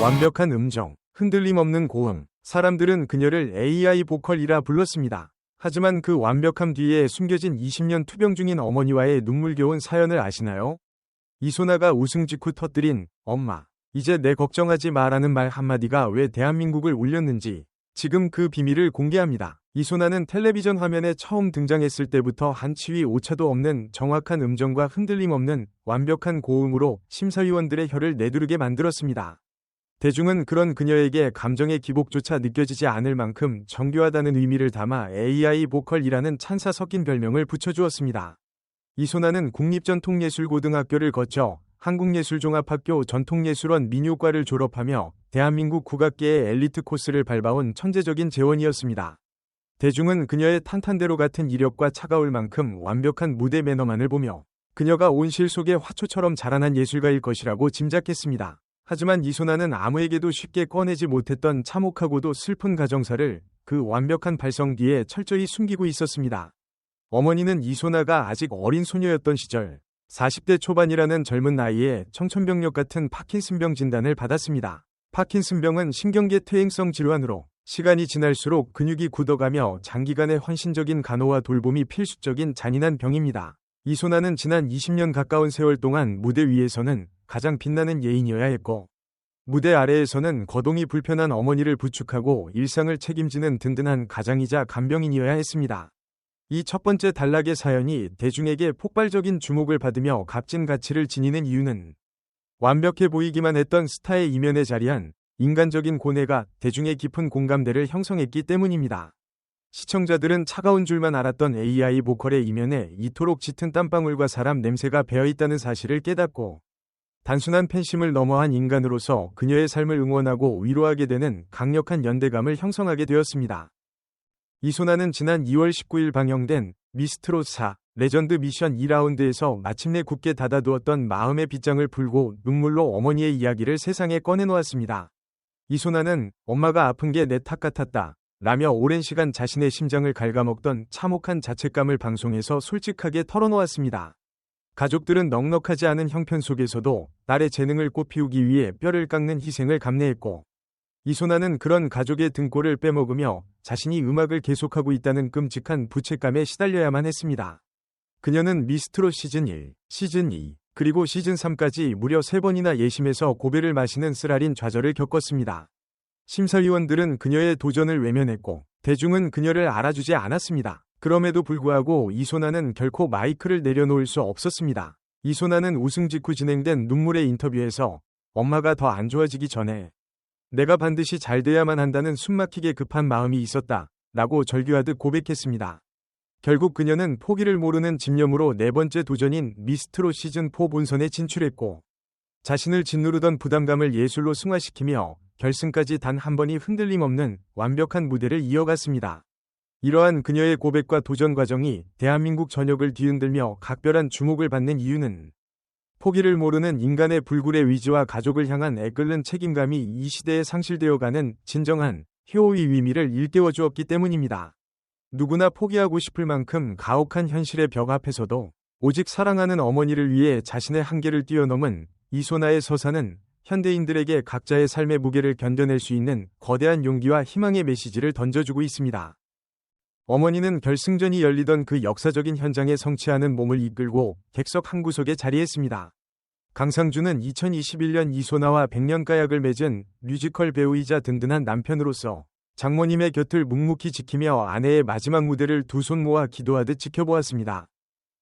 완벽한 음정, 흔들림 없는 고음, 사람들은 그녀를 AI 보컬이라 불렀습니다. 하지만 그 완벽함 뒤에 숨겨진 20년 투병 중인 어머니와의 눈물겨운 사연을 아시나요? 이소나가 우승 직후 터뜨린 엄마, 이제 내 걱정하지 마라는 말 한마디가 왜 대한민국을 울렸는지 지금 그 비밀을 공개합니다. 이소나는 텔레비전 화면에 처음 등장했을 때부터 한치위 오차도 없는 정확한 음정과 흔들림 없는 완벽한 고음으로 심사위원들의 혀를 내두르게 만들었습니다. 대중은 그런 그녀에게 감정의 기복조차 느껴지지 않을 만큼 정교하다는 의미를 담아 AI 보컬이라는 찬사 섞인 별명을 붙여주었습니다. 이소나는 국립전통예술고등학교를 거쳐 한국예술종합학교 전통예술원 민요과를 졸업하며 대한민국 국악계의 엘리트 코스를 밟아온 천재적인 재원이었습니다. 대중은 그녀의 탄탄대로 같은 이력과 차가울 만큼 완벽한 무대 매너만을 보며 그녀가 온실 속의 화초처럼 자라난 예술가일 것이라고 짐작했습니다. 하지만 이소나는 아무에게도 쉽게 꺼내지 못했던 참혹하고도 슬픈 가정사를 그 완벽한 발성 뒤에 철저히 숨기고 있었습니다. 어머니는 이소나가 아직 어린 소녀였던 시절 40대 초반이라는 젊은 나이에 청천벽력 같은 파킨슨병 진단을 받았습니다. 파킨슨병은 신경계 퇴행성 질환으로 시간이 지날수록 근육이 굳어가며 장기간의 헌신적인 간호와 돌봄이 필수적인 잔인한 병입니다. 이소나는 지난 20년 가까운 세월 동안 무대 위에서는 가장 빛나는 예인이어야 했고 무대 아래에서는 거동이 불편한 어머니를 부축하고 일상을 책임지는 든든한 가장이자 간병인이어야 했습니다. 이 첫 번째 단락의 사연이 대중에게 폭발적인 주목을 받으며 값진 가치를 지니는 이유는 완벽해 보이기만 했던 스타의 이면에 자리한 인간적인 고뇌가 대중의 깊은 공감대를 형성했기 때문입니다. 시청자들은 차가운 줄만 알았던 AI 보컬의 이면에 이토록 짙은 땀방울과 사람 냄새가 배어있다는 사실을 깨닫고 단순한 팬심을 넘어한 인간으로서 그녀의 삶을 응원하고 위로하게 되는 강력한 연대감을 형성하게 되었습니다. 이소나는 지난 2월 19일 방영된 미스트롯 4 레전드 미션 2라운드에서 마침내 굳게 닫아두었던 마음의 빗장을 풀고 눈물로 어머니의 이야기를 세상에 꺼내놓았습니다. 이소나는 엄마가 아픈 게 내 탓 같았다 라며 오랜 시간 자신의 심장을 갉아먹던 참혹한 자책감을 방송에서 솔직하게 털어놓았습니다. 가족들은 넉넉하지 않은 형편 속에서도 딸의 재능을 꽃피우기 위해 뼈를 깎는 희생을 감내했고 이소나는 그런 가족의 등골을 빼먹으며 자신이 음악을 계속하고 있다는 끔찍한 부채감에 시달려야만 했습니다. 그녀는 미스트롯 시즌 1, 시즌 2, 그리고 시즌 3까지 무려 3번이나 예심에서 고배를 마시는 쓰라린 좌절을 겪었습니다. 심사위원들은 그녀의 도전을 외면했고 대중은 그녀를 알아주지 않았습니다. 그럼에도 불구하고 이소나는 결코 마이크를 내려놓을 수 없었습니다. 이소나는 우승 직후 진행된 눈물의 인터뷰에서 엄마가 더 안 좋아지기 전에 내가 반드시 잘 돼야만 한다는 숨막히게 급한 마음이 있었다 라고 절규하듯 고백했습니다. 결국 그녀는 포기를 모르는 집념으로 네 번째 도전인 미스트롯 시즌4 본선에 진출했고 자신을 짓누르던 부담감을 예술로 승화시키며 결승까지 단 한 번이 흔들림 없는 완벽한 무대를 이어갔습니다. 이러한 그녀의 고백과 도전 과정이 대한민국 전역을 뒤흔들며 각별한 주목을 받는 이유는 포기를 모르는 인간의 불굴의 의지와 가족을 향한 애끓는 책임감이 이 시대에 상실되어가는 진정한 효의 의미를 일깨워 주었기 때문입니다. 누구나 포기하고 싶을 만큼 가혹한 현실의 벽 앞에서도 오직 사랑하는 어머니를 위해 자신의 한계를 뛰어넘은 이소나의 서사는 현대인들에게 각자의 삶의 무게를 견뎌낼 수 있는 거대한 용기와 희망의 메시지를 던져주고 있습니다. 어머니는 결승전이 열리던 그 역사적인 현장에 성취하는 몸을 이끌고 객석 한 구석에 자리했습니다. 강상준은 2021년 이소나와 백년가약을 맺은 뮤지컬 배우이자 든든한 남편으로서 장모님의 곁을 묵묵히 지키며 아내의 마지막 무대를 두 손 모아 기도하듯 지켜보았습니다.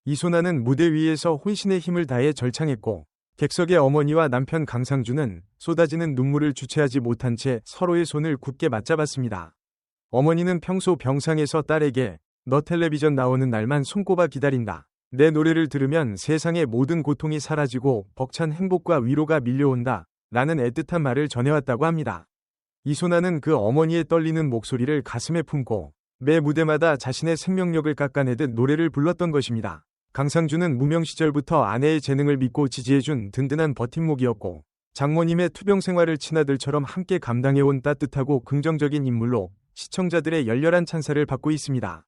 이소나는 무대 위에서 혼신의 힘을 다해 절창했고 객석의 어머니와 남편 강상준은 쏟아지는 눈물을 주체하지 못한 채 서로의 손을 굳게 맞잡았습니다. 어머니는 평소 병상에서 딸에게 너 텔레비전 나오는 날만 손꼽아 기다린다. 내 노래를 들으면 세상의 모든 고통이 사라지고 벅찬 행복과 위로가 밀려온다. 라는 애틋한 말을 전해왔다고 합니다. 이소나는 그 어머니의 떨리는 목소리를 가슴에 품고 매 무대마다 자신의 생명력을 깎아내듯 노래를 불렀던 것입니다. 강상준은 무명 시절부터 아내의 재능을 믿고 지지해준 든든한 버팀목이었고 장모님의 투병 생활을 친아들처럼 함께 감당해온 따뜻하고 긍정적인 인물로 시청자들의 열렬한 찬사를 받고 있습니다.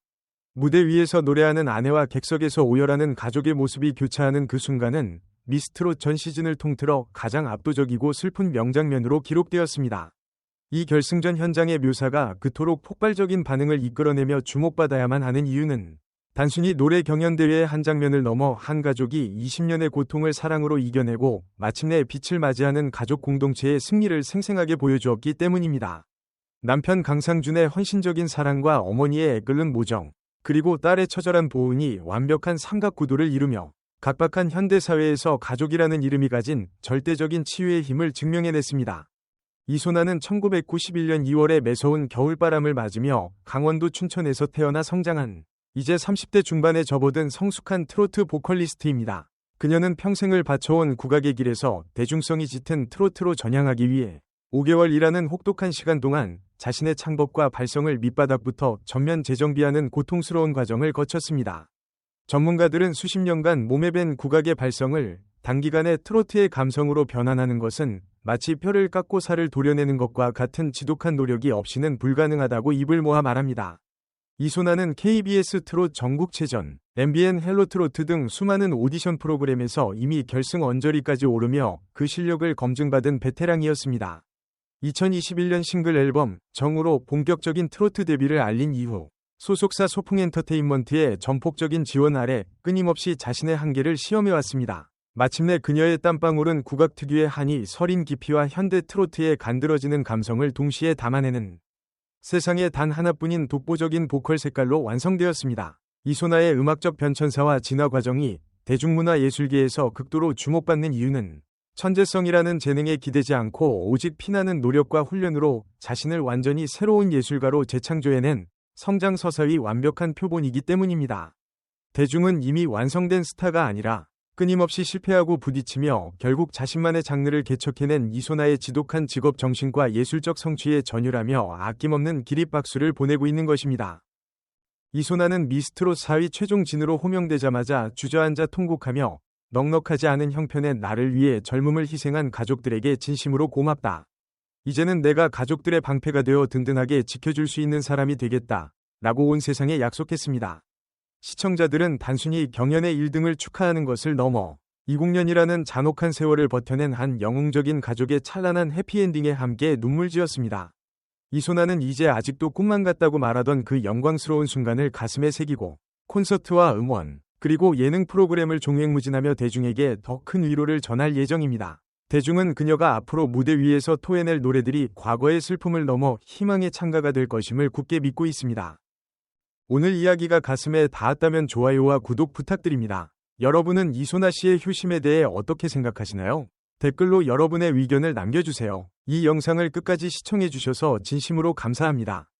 무대 위에서 노래하는 아내와 객석에서 오열하는 가족의 모습이 교차하는 그 순간은 미스트롯 전 시즌을 통틀어 가장 압도적이고 슬픈 명장면으로 기록되었습니다. 이 결승전 현장의 묘사가 그토록 폭발적인 반응을 이끌어내며 주목받아야만 하는 이유는 단순히 노래 경연대회의 한 장면을 넘어 한 가족이 20년의 고통을 사랑으로 이겨내고 마침내 빛을 맞이하는 가족 공동체의 승리를 생생하게 보여주었기 때문입니다. 남편 강상준의 헌신적인 사랑과 어머니의 애끓는 모정, 그리고 딸의 처절한 보훈이 완벽한 삼각구도를 이루며 각박한 현대사회에서 가족이라는 이름이 가진 절대적인 치유의 힘을 증명해냈습니다. 이소나는 1991년 2월에 매서운 겨울바람을 맞으며 강원도 춘천에서 태어나 성장한 이제 30대 중반에 접어든 성숙한 트로트 보컬리스트입니다. 그녀는 평생을 바쳐온 국악의 길에서 대중성이 짙은 트로트로 전향하기 위해 5개월이라는 혹독한 시간 동안 자신의 창법과 발성을 밑바닥부터 전면 재정비하는 고통스러운 과정을 거쳤습니다. 전문가들은 수십 년간 몸에 밴 국악의 발성을 단기간에 트로트의 감성으로 변환하는 것은 마치 뼈를 깎고 살을 도려내는 것과 같은 지독한 노력이 없이는 불가능하다고 입을 모아 말합니다. 이소나는 KBS 트롯 전국체전, MBN 헬로트로트 등 수많은 오디션 프로그램에서 이미 결승 언저리까지 오르며 그 실력을 검증받은 베테랑이었습니다. 2021년 싱글 앨범 정으로 본격적인 트로트 데뷔를 알린 이후 소속사 소풍엔터테인먼트의 전폭적인 지원 아래 끊임없이 자신의 한계를 시험해왔습니다. 마침내 그녀의 땀방울은 국악 특유의 한이 서린 깊이와 현대 트로트의 간드러지는 감성을 동시에 담아내는 세상에 단 하나뿐인 독보적인 보컬 색깔로 완성되었습니다. 이소나의 음악적 변천사와 진화 과정이 대중문화 예술계에서 극도로 주목받는 이유는 천재성이라는 재능에 기대지 않고 오직 피나는 노력과 훈련으로 자신을 완전히 새로운 예술가로 재창조해낸 성장 서서히 완벽한 표본이기 때문입니다. 대중은 이미 완성된 스타가 아니라 끊임없이 실패하고 부딪히며 결국 자신만의 장르를 개척해낸 이소나의 지독한 직업 정신과 예술적 성취에 전율하며 아낌없는 기립박수를 보내고 있는 것입니다. 이소나는 미스트롯 4위 최종 진으로 호명되자마자 주저앉아 통곡하며 넉넉하지 않은 형편의 나를 위해 젊음을 희생한 가족들에게 진심으로 고맙다. 이제는 내가 가족들의 방패가 되어 든든하게 지켜줄 수 있는 사람이 되겠다. 라고 온 세상에 약속했습니다. 시청자들은 단순히 경연의 1등을 축하하는 것을 넘어 20년이라는 잔혹한 세월을 버텨낸 한 영웅적인 가족의 찬란한 해피엔딩에 함께 눈물 지었습니다. 이소나는 이제 아직도 꿈만 같다고 말하던 그 영광스러운 순간을 가슴에 새기고 콘서트와 음원, 그리고 예능 프로그램을 종횡무진하며 대중에게 더 큰 위로를 전할 예정입니다. 대중은 그녀가 앞으로 무대 위에서 토해낼 노래들이 과거의 슬픔을 넘어 희망의 창가가 될 것임을 굳게 믿고 있습니다. 오늘 이야기가 가슴에 닿았다면 좋아요와 구독 부탁드립니다. 여러분은 이소나 씨의 효심에 대해 어떻게 생각하시나요? 댓글로 여러분의 의견을 남겨주세요. 이 영상을 끝까지 시청해주셔서 진심으로 감사합니다.